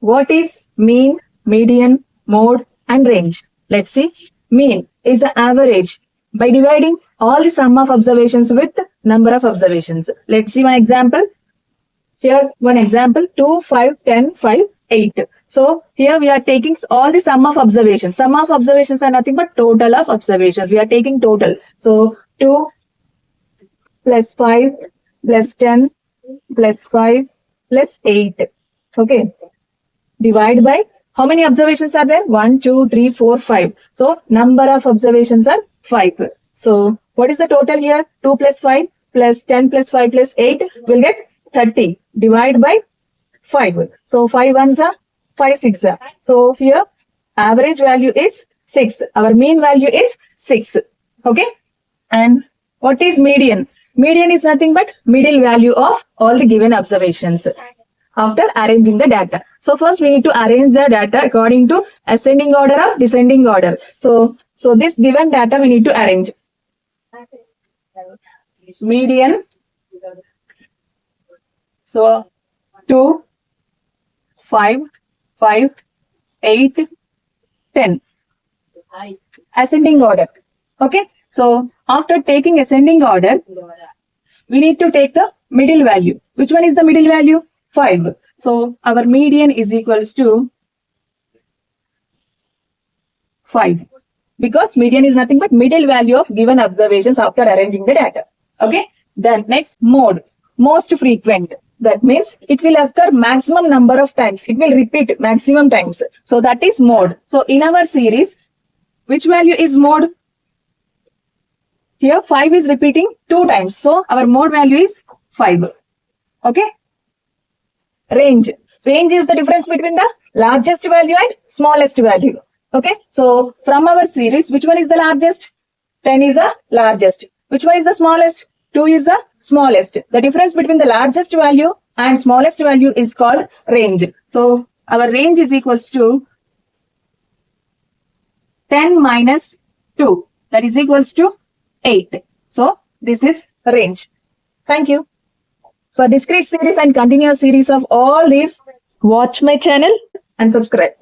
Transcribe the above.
What is mean, median, mode, and range? Let's see. Mean is the average by dividing all the sum of observations with number of observations. Let's see one example. Here, one example 2, 5, 10, 5, 8. So, here we are taking all the sum of observations. Sum of observations are nothing but total of observations. We are taking total. So, 2 plus 5 plus 10 plus 5 plus 8. Okay. Divide by how many observations are there? 1, 2, 3, 4, 5. So, number of observations are 5. So, what is the total here? 2 plus 5 plus 10 plus 5 plus 8 will get 30. Divide by 5. So, 5 ones are 5 6. So, here average value is 6. Our mean value is 6. Okay. And what is median? Median is nothing but middle value of all the given observations after arranging the data. So first we need to arrange the data according to ascending order or descending order. So this given data we need to arrange. Median. So 2, 5, 5, 8, 10. Ascending order. Okay. So after taking ascending order, we need to take the middle value. Which one is the middle value? 5. So our median is equals to 5. Because median is nothing but middle value of given observations after arranging the data. Okay. Then next, mode. Most frequent. That means it will occur maximum number of times. It will repeat maximum times. So that is mode. So in our series, which value is mode? Here 5 is repeating 2 times. So our mode value is 5. Okay. Range. Range is the difference between the largest value and smallest value. Okay. So from our series, which one is the largest? 10 is the largest. Which one is the smallest? 2 is the smallest. The difference between the largest value and smallest value is called range. So our range is equals to 10 minus 2. That is equals to 8. So this is range. Thank you. For discrete series and continuous series of all these, watch my channel and subscribe.